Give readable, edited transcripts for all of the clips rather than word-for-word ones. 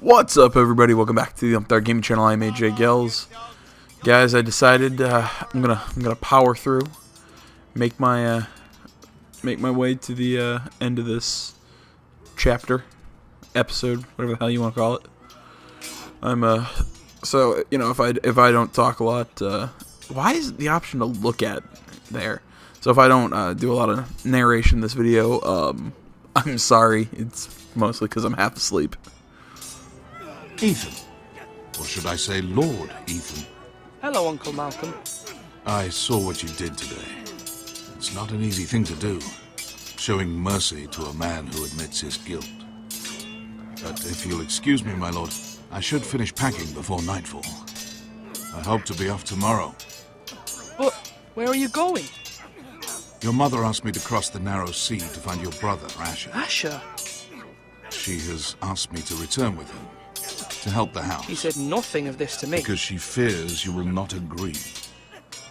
What's up, everybody? Welcome back to the Third Gaming Channel. I'm AJ Gels. Guys, I decided I'm gonna power through, make my way to the end of this chapter, episode, whatever the hell you want to call it. So you know, if I don't talk a lot, why is the option to look at there? So if I don't do a lot of narration in this video, I'm sorry. It's mostly because I'm half asleep. Ethan. Or should I say Lord Ethan? Hello, Uncle Malcolm. I saw what you did today. It's not an easy thing to do, showing mercy to a man who admits his guilt. But if you'll excuse me, my lord, I should finish packing before nightfall. I hope to be off tomorrow. But where are you going? Your mother asked me to cross the narrow sea to find your brother, Asher. Asher? She has asked me to return with him, to help the house. She said nothing of this to me. Because she fears you will not agree.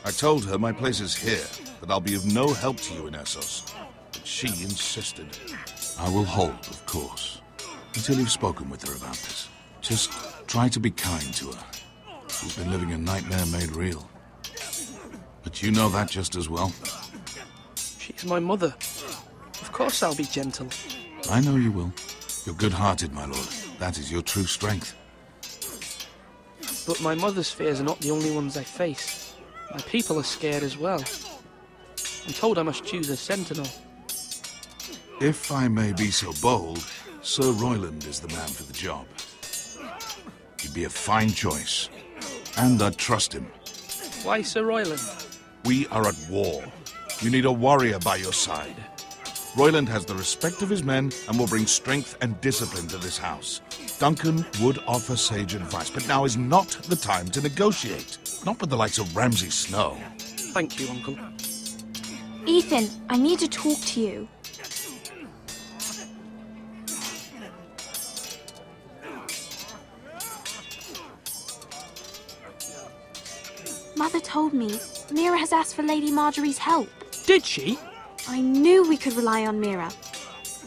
I told her my place is here, that I'll be of no help to you in Essos. But she insisted. I will hold, of course, until you've spoken with her about this. Just try to be kind to her. She's been living a nightmare made real. But you know that just as well. She's my mother. Of course I'll be gentle. I know you will. You're good-hearted, my lord. That is your true strength. But my mother's fears are not the only ones I face. My people are scared as well. I'm told I must choose a sentinel. If I may be so bold, Sir Royland is the man for the job. He'd be a fine choice. And I'd trust him. Why Sir Royland? We are at war. You need a warrior by your side. Royland has the respect of his men and will bring strength and discipline to this house. Duncan would offer sage advice, but now is not the time to negotiate. Not with the likes of Ramsay Snow. Thank you, Uncle. Ethan, I need to talk to you. Mother told me Mira has asked for Lady Marjorie's help. Did she? I knew we could rely on Mira.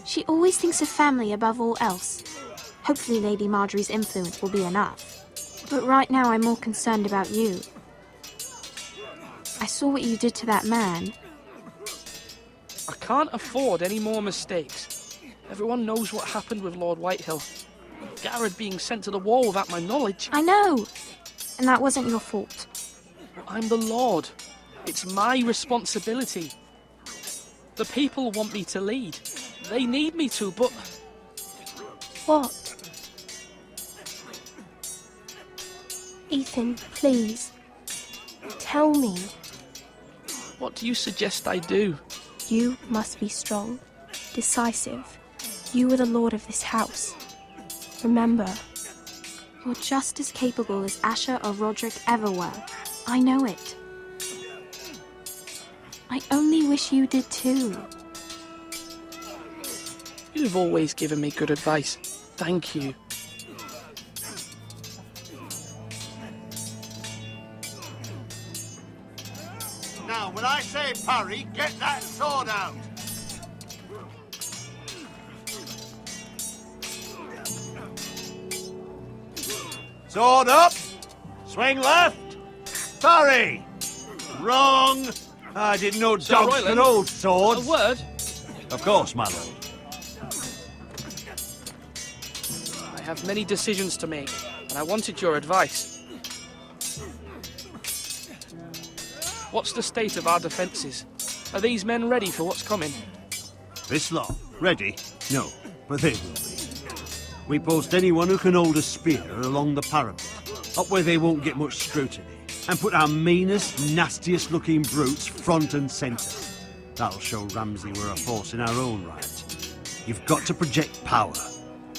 She always thinks of family above all else. Hopefully Lady Marjorie's influence will be enough. But right now I'm more concerned about you. I saw what you did to that man. I can't afford any more mistakes. Everyone knows what happened with Lord Whitehill. Garrett being sent to the war without my knowledge. I know. And that wasn't your fault. I'm the Lord. It's my responsibility. The people want me to lead. They need me to, but... What? Ethan, please. Tell me. What do you suggest I do? You must be strong, decisive. You are the lord of this house. Remember. You're just as capable as Asher or Roderick ever were. I know it. I only wish you did too. You've always given me good advice. Thank you. Now, when I say parry, get that sword out! Sword up! Swing left! Parry! Wrong! I didn't know Sir dogs Royland, could hold A swords. word? Of course, my lord. I have many decisions to make, and I wanted your advice. What's the state of our defences? Are these men ready for what's coming? This lot, ready? No, but they will be. We post anyone who can hold a spear along the parapet, up where they won't get much scrutiny, and put our meanest, nastiest looking brutes front and centre. That'll show Ramsay we're a force in our own right. You've got to project power,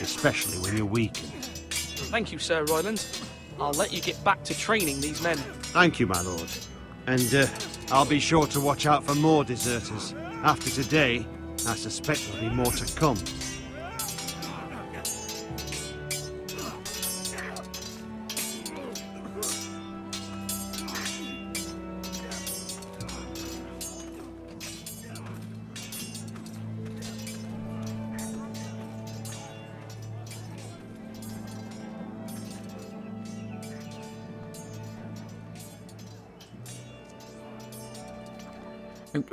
especially when you're weakened. Thank you, Sir Royland. I'll let you get back to training these men. Thank you, my lord. And I'll be sure to watch out for more deserters. After today, I suspect there'll be more to come.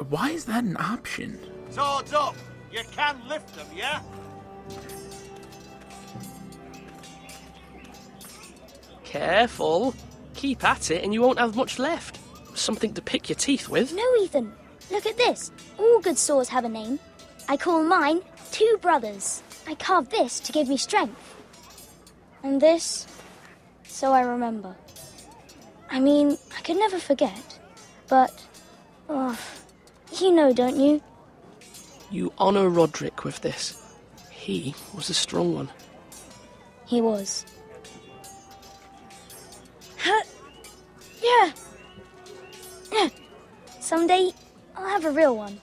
Why is that an option? Swords up! You can lift them, yeah? Careful. Keep at it and you won't have much left. Something to pick your teeth with. No, Ethan. Look at this. All good swords have a name. I call mine Two Brothers. I carved this to give me strength. And this, so I remember. I mean, I could never forget. But, oh, you know, don't you? You honour Roderick with this. He was a strong one. He was. Huh. Yeah. Someday, I'll have a real one.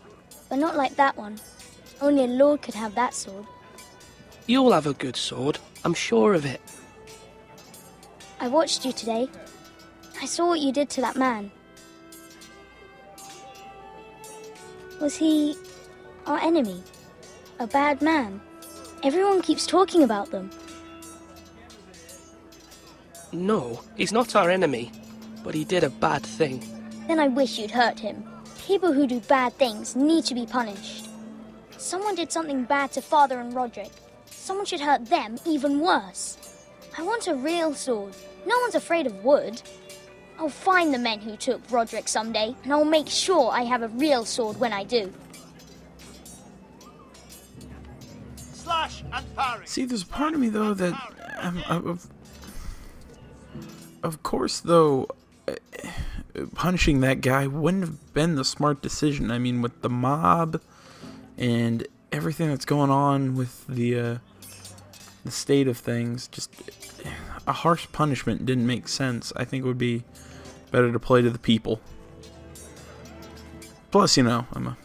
But not like that one. Only a lord could have that sword. You'll have a good sword. I'm sure of it. I watched you today. I saw what you did to that man. Was he our enemy? A bad man? Everyone keeps talking about them. No, he's not our enemy. But he did a bad thing. Then I wish you'd hurt him. People who do bad things need to be punished. Someone did something bad to Father and Roderick. Someone should hurt them even worse. I want a real sword. No one's afraid of wood. I'll find the men who took Roderick someday, and I'll make sure I have a real sword when I do. Slash and parry! See, there's a part of me though that, of course, though, punishing that guy wouldn't have been the smart decision. I mean, with the mob and everything that's going on with the state of things, just a harsh punishment didn't make sense. I think it would be better to play to the people. Plus, you know, I'm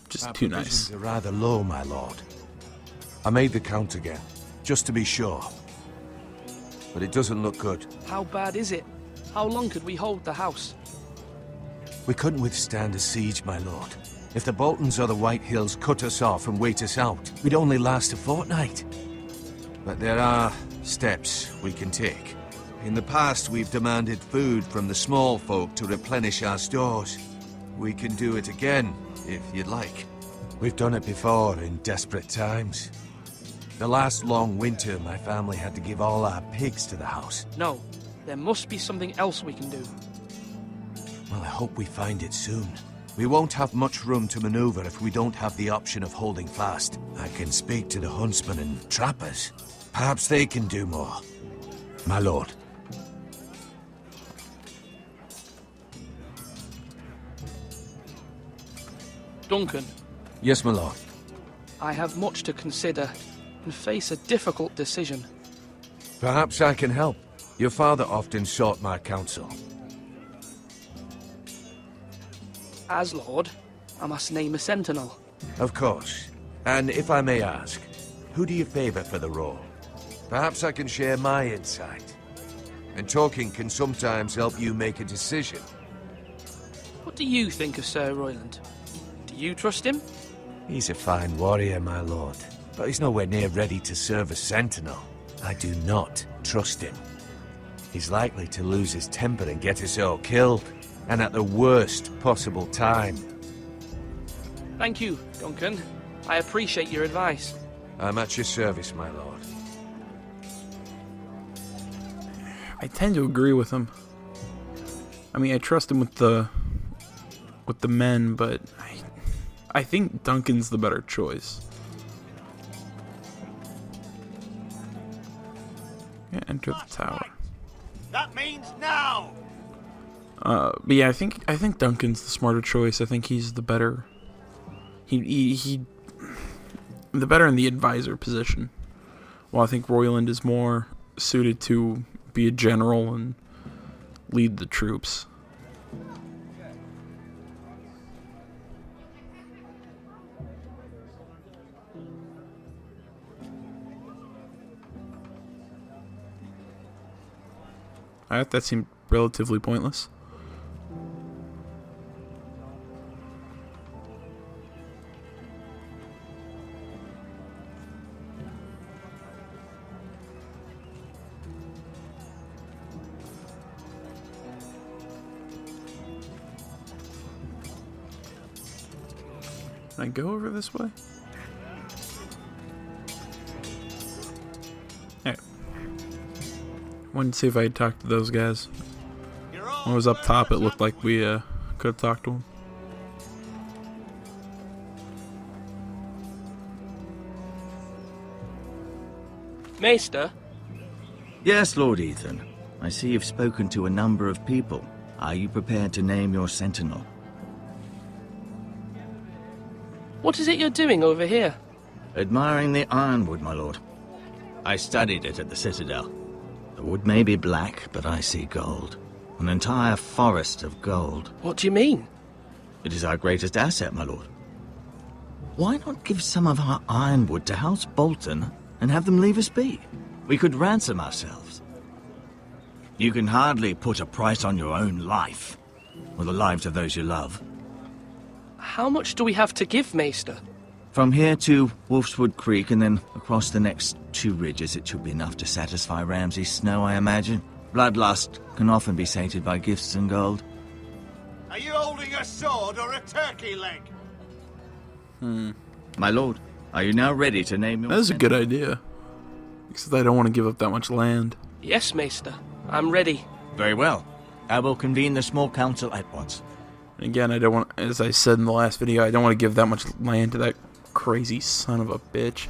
just too nice. Provisions are rather low, my lord. I made the count again, just to be sure. But it doesn't look good. How bad is it? How long could we hold the house? We couldn't withstand a siege, my lord. If the Boltons or the White Hills cut us off and wait us out, we'd only last a fortnight. But there are steps we can take. In the past, we've demanded food from the small folk to replenish our stores. We can do it again, if you'd like. We've done it before in desperate times. The last long winter, my family had to give all our pigs to the house. No, there must be something else we can do. Well, I hope we find it soon. We won't have much room to maneuver if we don't have the option of holding fast. I can speak to the huntsmen and trappers. Perhaps they can do more. My lord. Duncan, Yes, my lord. I have much to consider and face a difficult decision. Perhaps I can help. Your father often sought my counsel. As Lord, I must name a sentinel. Of course. And if I may ask, who do you favor for the role? Perhaps I can share my insight. And talking can sometimes help you make a decision. What do you think of Sir Royland? Do you trust him? He's a fine warrior, my lord. But he's nowhere near ready to serve as sentinel. I do not trust him. He's likely to lose his temper and get us all killed. And at the worst possible time. Thank you, Duncan. I appreciate your advice. I'm at your service, my lord. I tend to agree with him. I mean, I trust him with the men, but I think Duncan's the better choice. Yeah, enter the tower. That means now! But yeah, I think Duncan's the smarter choice. I think he's the better. He the better in the advisor position. While I think Royland is more suited to be a general and lead the troops. That seemed relatively pointless. Can I go over this way? Alright. Wanted to see if I had talked to those guys. When I was up top, it looked like we could have talked to them. Maester, Yes, Lord Ethan. I see you've spoken to a number of people. Are you prepared to name your sentinel? what is it you're doing over here? Admiring the ironwood, my lord. I studied it at the Citadel. The wood may be black, but I see gold. An entire forest of gold. What do you mean? It is our greatest asset, my lord. Why not give some of our ironwood to House Bolton and have them leave us be? We could ransom ourselves. You can hardly put a price on your own life, or the lives of those you love. How much do we have to give, Maester? From here to Wolfswood Creek and then across the next 2 ridges, it should be enough to satisfy Ramsay Snow, I imagine. Bloodlust can often be sated by gifts and gold. Are you holding a sword or a turkey leg? My lord, are you now ready to name your... That is a good idea. Except I don't want to give up that much land. Yes, Maester. I'm ready. Very well. I will convene the small council at once. And again, I don't want, as I said in the last video, I don't want to give that much land to that crazy son of a bitch.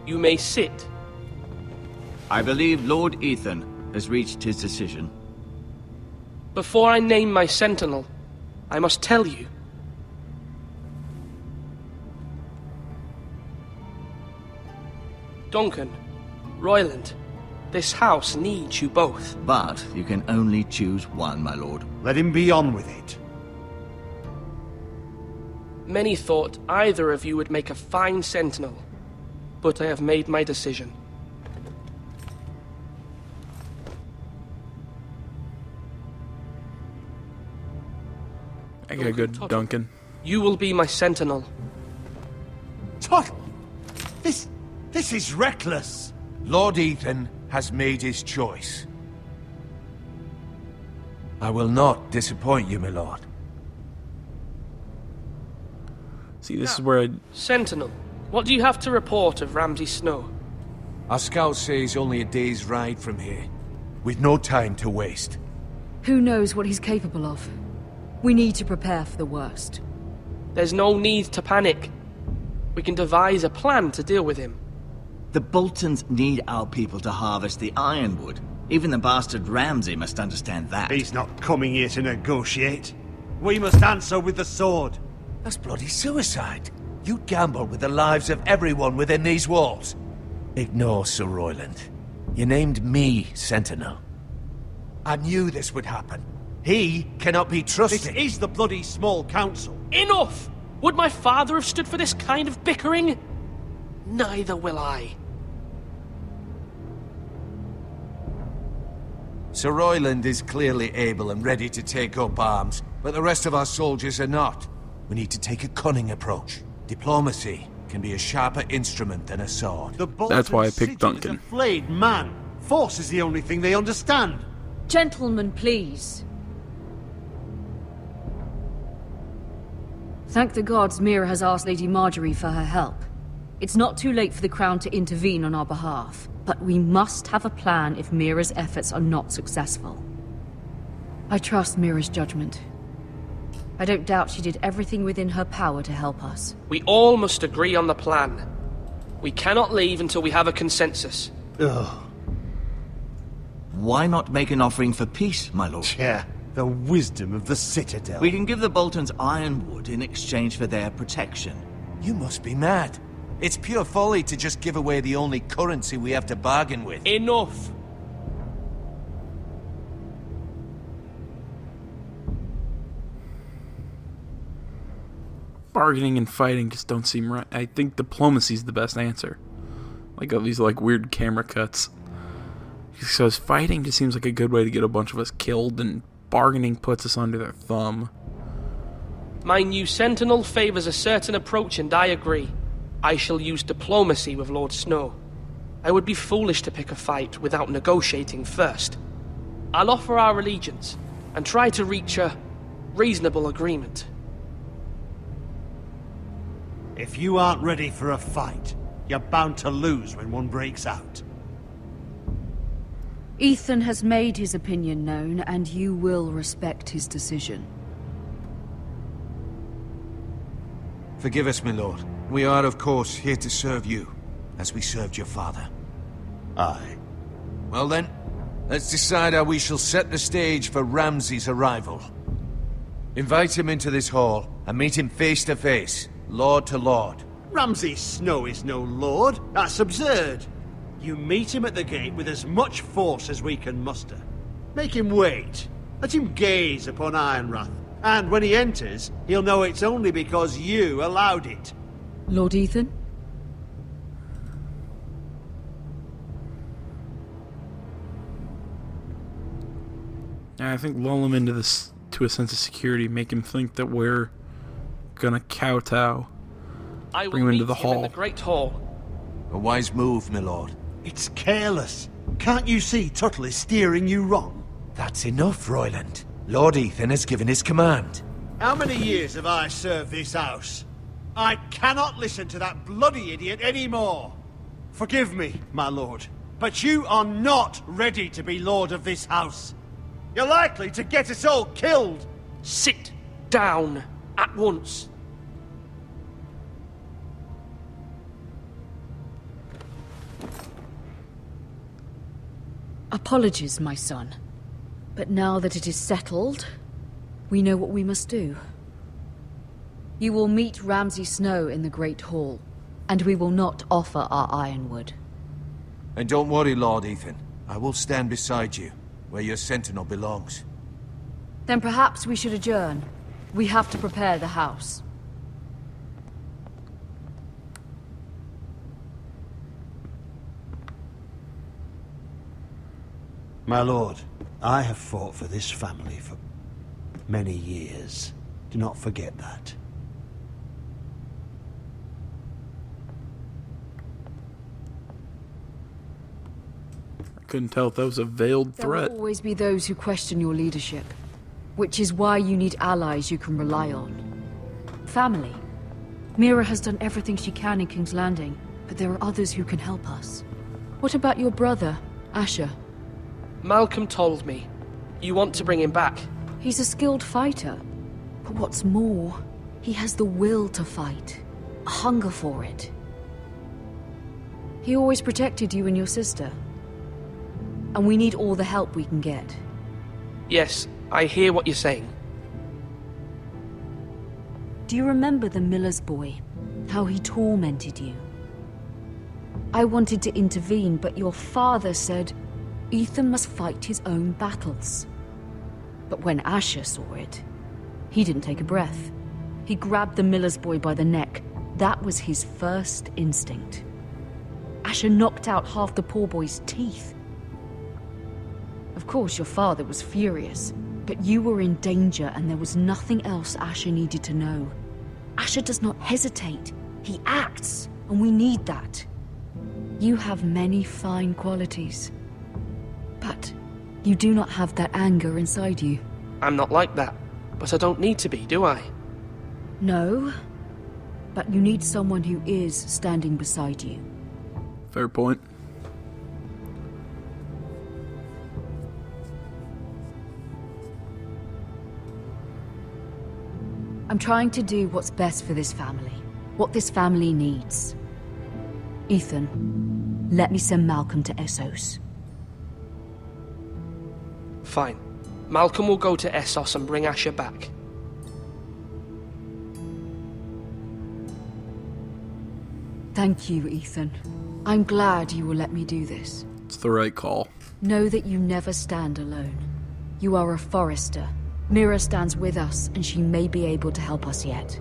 You may sit. I believe Lord Ethan has reached his decision. Before I name my sentinel, I must tell you. Duncan, Royland, this house needs you both. But you can only choose one, my lord. Let him be on with it. Many thought either of you would make a fine sentinel, but I have made my decision. I got a good Duncan. You will be my sentinel. Tuttle! This is reckless! Lord Ethan has made his choice. I will not disappoint you, my lord. See, this is where I... Sentinel, what do you have to report of Ramsay Snow? Our scouts say he's only a day's ride from here. We've no time to waste. Who knows what he's capable of? We need to prepare for the worst. There's no need to panic. We can devise a plan to deal with him. The Boltons need our people to harvest the ironwood. Even the bastard Ramsay must understand that. He's not coming here to negotiate. We must answer with the sword. That's bloody suicide. You'd gamble with the lives of everyone within these walls. Ignore Sir Royland. You named me Sentinel. I knew this would happen. He cannot be trusted. This is the bloody small council. Enough! Would my father have stood for this kind of bickering? Neither will I. Sir Royland is clearly able and ready to take up arms, but the rest of our soldiers are not. We need to take a cunning approach. Diplomacy can be a sharper instrument than a sword. That's why I picked Duncan. A flayed man. Force is the only thing they understand. Gentlemen, please. Thank the gods Mira has asked Lady Marjorie for her help. It's not too late for the Crown to intervene on our behalf, but we must have a plan if Mira's efforts are not successful. I trust Mira's judgment. I don't doubt she did everything within her power to help us. We all must agree on the plan. We cannot leave until we have a consensus. Ugh. Why not make an offering for peace, my lord? Yeah, the wisdom of the Citadel. We can give the Boltons ironwood in exchange for their protection. You must be mad. It's pure folly to just give away the only currency we have to bargain with. Enough! bargaining and fighting just don't seem right. I think diplomacy's the best answer. Like all these like weird camera cuts. Because fighting just seems like a good way to get a bunch of us killed, and bargaining puts us under their thumb. My new sentinel favours a certain approach, and I agree. I shall use diplomacy with Lord Snow. I would be foolish to pick a fight without negotiating first. I'll offer our allegiance, and try to reach a reasonable agreement. If you aren't ready for a fight, you're bound to lose when one breaks out. Ethan has made his opinion known, and you will respect his decision. Forgive us, my lord. We are, of course, here to serve you, as we served your father. Aye. Well then, let's decide how we shall set the stage for Ramsay's arrival. Invite him into this hall, and meet him face to face, lord to lord. Ramsay Snow is no lord. That's absurd. You meet him at the gate with as much force as we can muster. Make him wait. Let him gaze upon Ironrath. And when he enters, he'll know it's only because you allowed it. Lord Ethan? I think lull him into this to a sense of security, make him think that we're gonna kowtow. I will Bring him into meet the him hall. in the Great Hall. A wise move, my lord. It's careless. Can't you see Tuttle is steering you wrong? That's enough, Royland. Lord Ethan has given his command. How many years have I served this house? I cannot listen to that bloody idiot anymore. Forgive me, my lord, but you are not ready to be lord of this house. You're likely to get us all killed. Sit down at once. Apologies, my son. But now that it is settled, we know what we must do. You will meet Ramsay Snow in the Great Hall, and we will not offer our ironwood. And don't worry, Lord Ethan. I will stand beside you, where your sentinel belongs. Then perhaps we should adjourn. We have to prepare the house. My lord, I have fought for this family for many years. Do not forget that. I couldn't tell if that was a veiled There threat. will always be those who question your leadership, which is why you need allies you can rely on. Family. Mira has done everything she can in King's Landing, but there are others who can help us. What about your brother, Asher? Malcolm told me. You want to bring him back. He's a skilled fighter. But what's more, he has the will to fight. A hunger for it. He always protected you and your sister. And we need all the help we can get. Yes, I hear what you're saying. Do you remember the miller's boy? How he tormented you? I wanted to intervene, but your father said Ethan must fight his own battles. But when Asher saw it, he didn't take a breath. He grabbed the miller's boy by the neck. That was his first instinct. Asher knocked out half the poor boy's teeth. Of course, your father was furious, but you were in danger and there was nothing else Asher needed to know. Asher does not hesitate. He acts, and we need that. You have many fine qualities, but you do not have that anger inside you. I'm not like that, but I don't need to be, do I? No, but you need someone who is standing beside you. Fair point. I'm trying to do what's best for this family, what this family needs. Ethan, let me send Malcolm to Essos. Fine. Malcolm will go to Essos and bring Asher back. Thank you, Ethan. I'm glad you will let me do this. It's the right call. Know that you never stand alone. You are a Forrester. Mira stands with us, and she may be able to help us yet.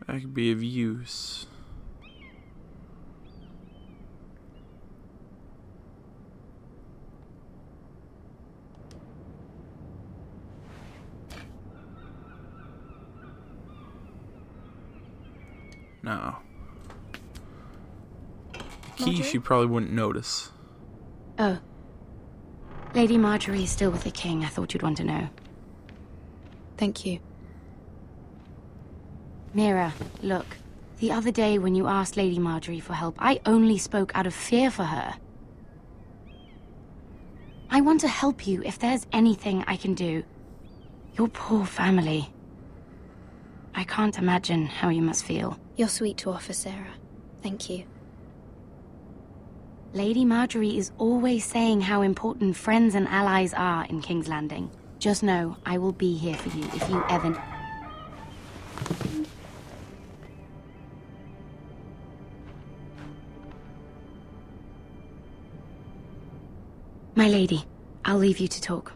That could be of use. No. The key she probably wouldn't notice. Oh. Lady Marjorie is still with the king. I thought you'd want to know. Thank you. Mira, look. The other day when you asked Lady Marjorie for help, I only spoke out of fear for her. I want to help you if there's anything I can do. Your poor family. I can't imagine how you must feel. You're sweet to offer, Sarah. Thank you. Lady Marjorie is always saying how important friends and allies are in King's Landing. Just know, I will be here for you if you ever... My lady, I'll leave you to talk.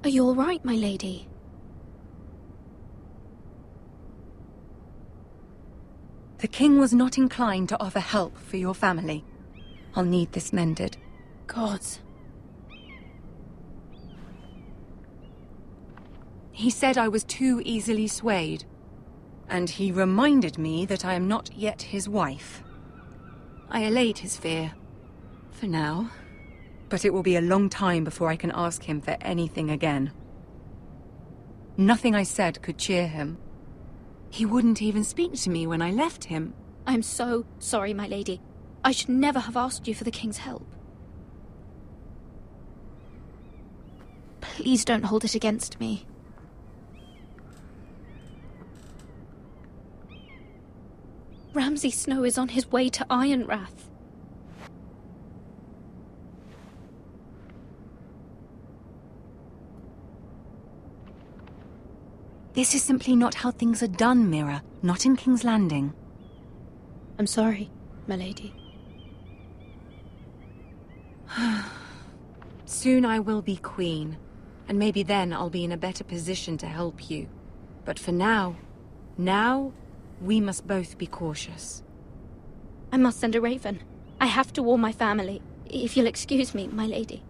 Are you all right, my lady? The king was not inclined to offer help for your family. I'll need this mended. Gods. He said I was too easily swayed. And he reminded me that I am not yet his wife. I allayed his fear. For now. But it will be a long time before I can ask him for anything again. Nothing I said could cheer him. He wouldn't even speak to me when I left him. I'm so sorry, my lady. I should never have asked you for the king's help. Please don't hold it against me. Ramsay Snow is on his way to Ironrath. This is simply not how things are done, Mira. Not in King's Landing. I'm sorry, my lady. Soon I will be queen, and maybe then I'll be in a better position to help you. But for now, we must both be cautious. I must send a raven. I have to warn my family. If you'll excuse me, my lady.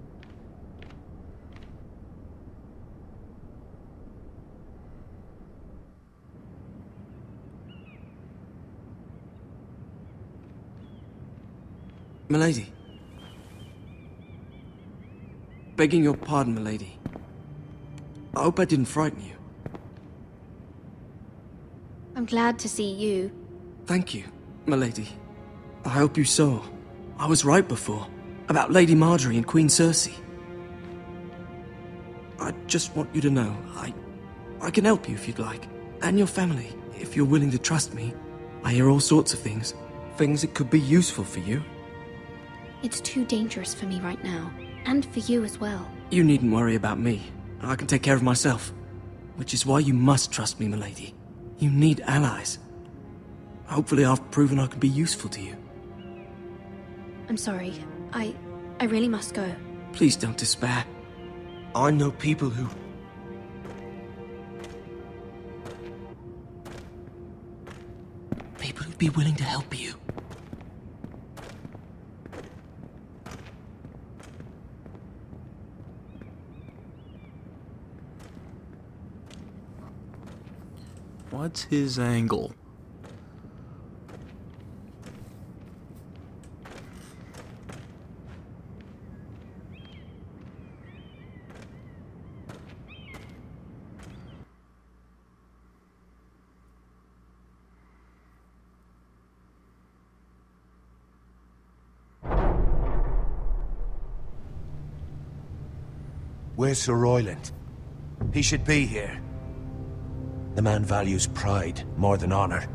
Milady. Begging your pardon, milady. I hope I didn't frighten you. I'm glad to see you. Thank you, milady. I hope you saw. I was right before. About Lady Marjorie and Queen Cersei. I just want you to know, I can help you if you'd like. And your family, if you're willing to trust me. I hear all sorts of things. Things that could be useful for you. It's too dangerous for me right now. And for you as well. You needn't worry about me. I can take care of myself. Which is why you must trust me, milady. You need allies. Hopefully I've proven I can be useful to you. I'm sorry. I really must go. Please don't despair. I know people who... People who'd be willing to help you. What's his angle? Where's Sir Royland? He should be here. The man values pride more than honor.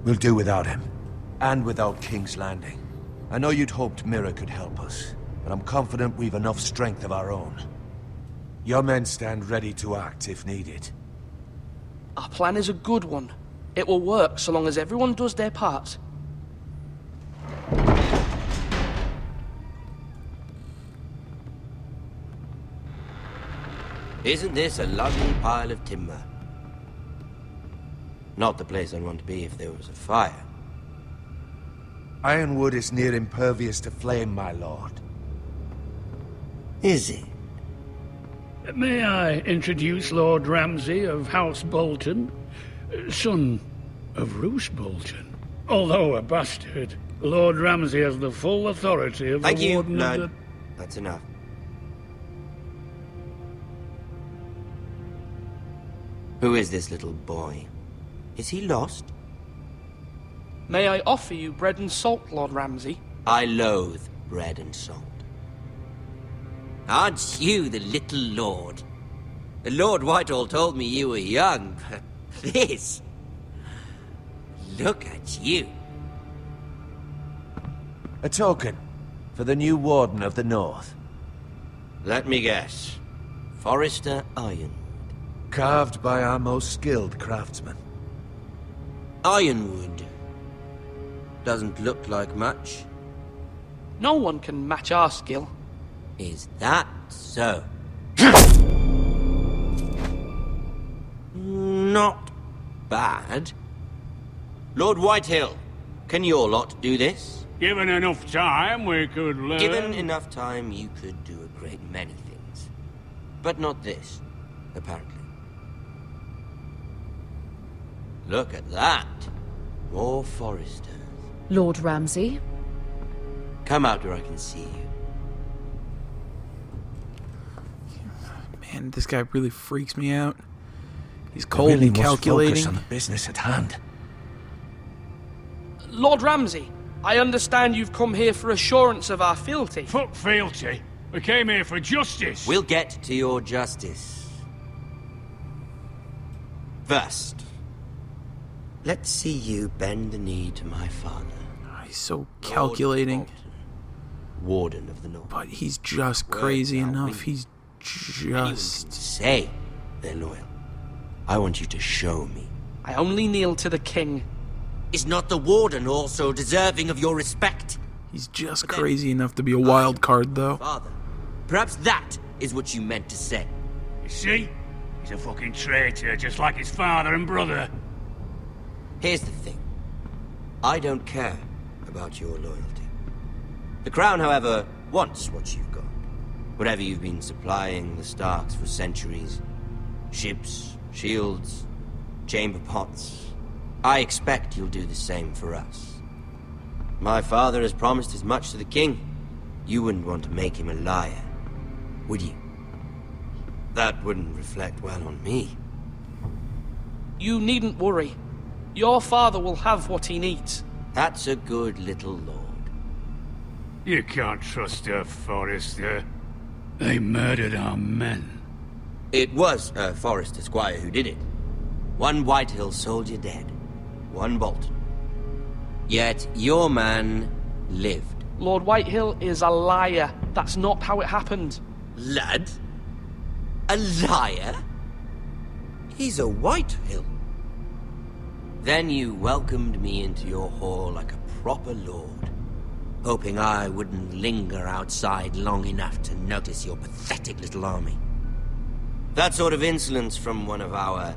We'll do without him. And without King's Landing. I know you'd hoped Mira could help us, but I'm confident we've enough strength of our own. Your men stand ready to act if needed. Our plan is a good one. It will work so long as everyone does their part. Isn't this a lovely pile of timber? Not the place I'd want to be if there was a fire. Ironwood is near impervious to flame, my lord. Is it? May I introduce Lord Ramsay of House Bolton, son of Roose Bolton? Although a bastard, Lord Ramsay has the full authority of Thank the you, Warden Lord. of the... That's enough. Who is this little boy? Is he lost? May I offer you bread and salt, Lord Ramsay? I loathe bread and salt. Aren't you the little lord? The Lord Whitehall told me you were young, but this... Look at you. A token for the new Warden of the North. Let me guess. Forrester Ironwood. Carved by our most skilled craftsmen. Ironwood. Doesn't look like much. No one can match our skill. Is that so? Not bad. Lord Whitehill, can your lot do this? Given enough time, we could learn... Given enough time, you could do a great many things. But not this, apparently. Look at that. More Forresters. Lord Ramsay? Come out where I can see you. Man, this guy really freaks me out. He's cold really and calculating. Must focus on the business at hand. Lord Ramsay, I understand you've come here for assurance of our fealty. Fuck fealty. We came here for justice. We'll get to your justice. First, let's see you bend the knee to my father. He's so calculating. Warden of the North. But he's just crazy enough. He's just... Say they're loyal. I want you to show me. I only kneel to the king. Is not the Warden also deserving of your respect? He's just crazy enough to be a wild card, though. Father, perhaps that is what you meant to say. You see? He's a fucking traitor, just like his father and brother. Here's the thing. I don't care about your loyalty. The Crown, however, wants what you've got. Whatever you've been supplying the Starks for centuries. Ships, shields, chamber pots. I expect you'll do the same for us. My father has promised as much to the king. You wouldn't want to make him a liar, would you? That wouldn't reflect well on me. You needn't worry. Your father will have what he needs. That's a good little lord. You can't trust her, Forrester. They murdered our men. It was a Forrester squire who did it. One Whitehill soldier dead. One Bolton. Yet your man lived. Lord Whitehill is a liar. That's not how it happened. Lad? A liar? He's a Whitehill. Then you welcomed me into your hall like a proper lord, hoping I wouldn't linger outside long enough to notice your pathetic little army. That sort of insolence from one of our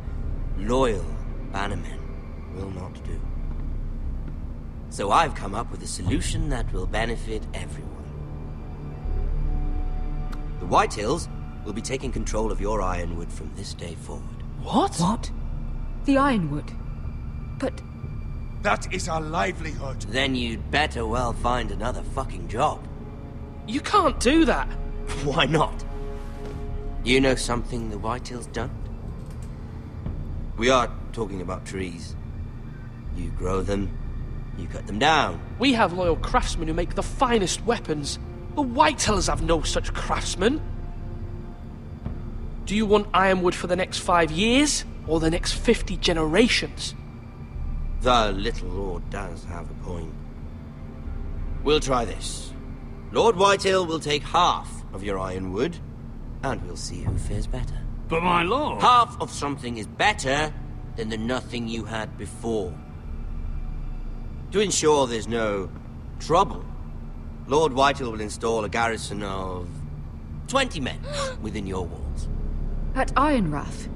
loyal bannermen will not do. So I've come up with a solution that will benefit everyone. The Whitehills will be taking control of your Ironwood from this day forward. What? What? The Ironwood? But... That is our livelihood. Then you'd better well find another fucking job. You can't do that. Why not? You know something the Whitehills don't? We are talking about trees. You grow them, you cut them down. We have loyal craftsmen who make the finest weapons. The Whitehills have no such craftsmen. Do you want Ironwood for the next 5 years, or the next 50 generations? The little lord does have a point. We'll try this. Lord Whitehill will take half of your Ironwood, and we'll see who fares better. But my lord... Half of something is better than the nothing you had before. To ensure there's no trouble, Lord Whitehill will install a garrison of 20 men within your walls. At Ironrath,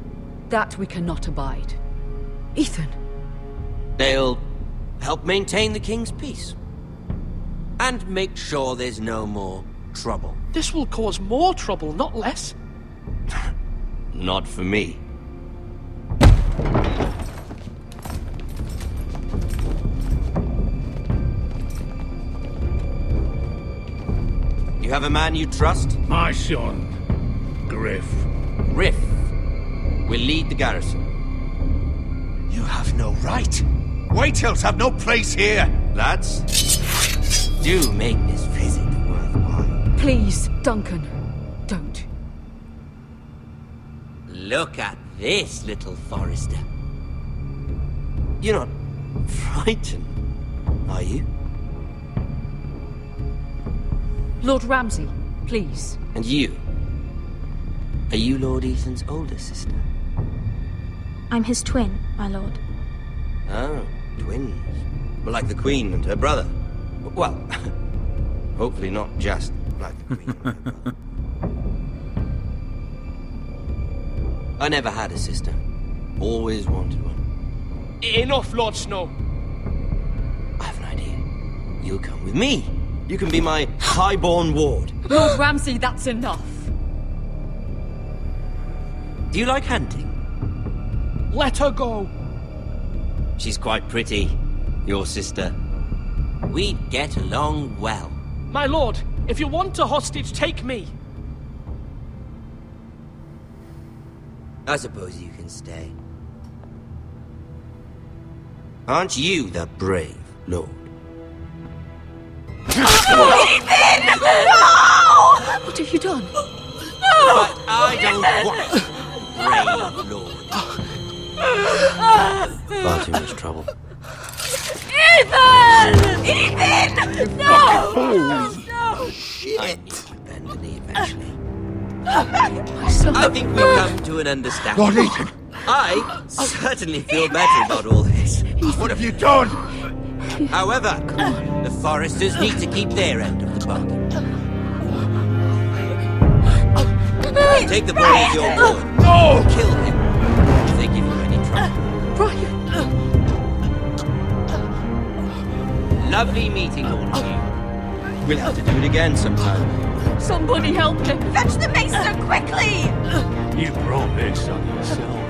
that we cannot abide. Ethan. They'll help maintain the king's peace. And make sure there's no more trouble. This will cause more trouble, not less. Not for me. You have a man you trust? My son, Griff. Griff will lead the garrison. You have no right. Whitehills have no place here. Lads, do make this visit worthwhile. Please, Duncan, don't. Look at this, little Forrester. You're not frightened, are you? Lord Ramsay, please. And you? Are you Lord Ethan's older sister? I'm his twin, my lord. Oh, twins. Well, like the Queen and her brother. Well, hopefully not just like the Queen and her brother. I never had a sister. Always wanted one. Enough, Lord Snow. I have an idea. You'll come with me. You can be my highborn ward. Lord Ramsay, that's enough. Do you like hunting? Let her go. She's quite pretty, your sister. We'd get along well. My lord, if you want a hostage, take me. I suppose you can stay. Aren't you the brave lord? Ethan! No! What have you done? But I don't want brave lord. Far too much trouble. Ethan! Ethan! No! No! I need to bend the knee eventually. My son. I think we've come to an understanding. Lord Ethan! I certainly feel better about all this. What have you done? However, the Foresters need to keep their end of the bargain. Take the boy as your ward. No! Kill him if they give you any trouble. Brian! Lovely meeting all of you. We'll have to do it again sometime. Somebody help him! Fetch the maester quickly! You brought this on yourself.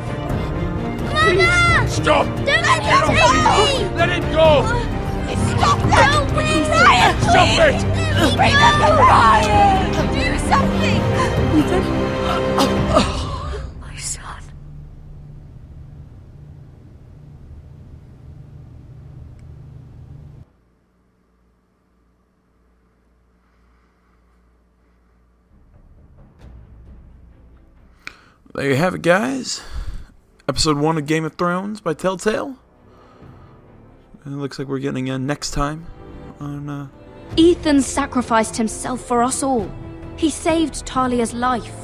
Mama! Stop! Don't let him take me! Let it go! Stop that! Help me! Ryan, Stop please! it! Bring them to Ryan! Do something! My son. There you have it, guys. Episode 1 of Game of Thrones by Telltale. And it looks like we're getting a next time on, Ethan sacrificed himself for us all. He saved Talia's life.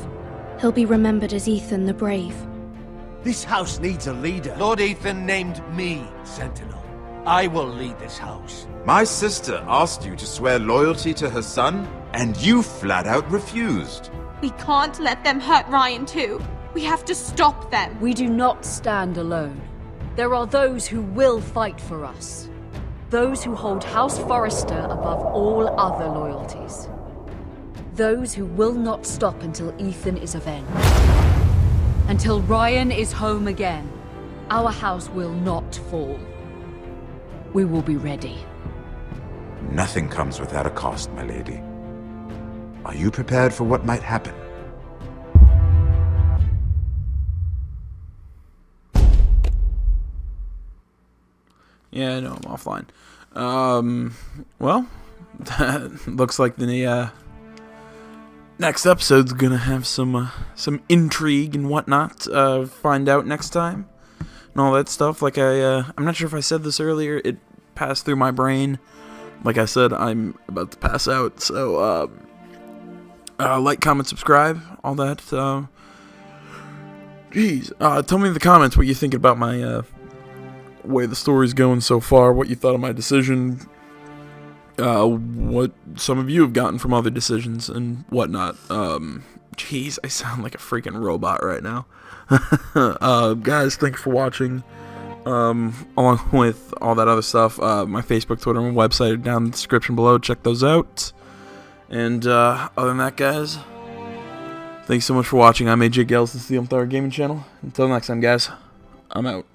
He'll be remembered as Ethan the Brave. This house needs a leader. Lord Ethan named me Sentinel. I will lead this house. My sister asked you to swear loyalty to her son, and you flat out refused. We can't let them hurt Ryan too. We have to stop them. We do not stand alone. There are those who will fight for us. Those who hold House Forrester above all other loyalties. Those who will not stop until Ethan is avenged. Until Ryan is home again, our house will not fall. We will be ready. Nothing comes without a cost, my lady. Are you prepared for what might happen? yeah, no, I'm offline. Well, looks like the next episode's gonna have some intrigue and whatnot. Find out next time and all that stuff. Like I'm not sure if I said this earlier. It passed through my brain. Like I said, I'm about to pass out. So like, comment, subscribe, all that. Jeez, tell me in the comments what you think about my way the story's going so far. What you thought of my decision. what some of you have gotten from other decisions and whatnot. Jeez, I sound like a freaking robot right now. Guys, thanks for watching. Along with all that other stuff, my Facebook, Twitter, and website are down in the description below. Check those out. And other than that, guys, thanks so much for watching. I'm AJ Gales. This is the Thar Gaming Channel. Until next time, guys, I'm out.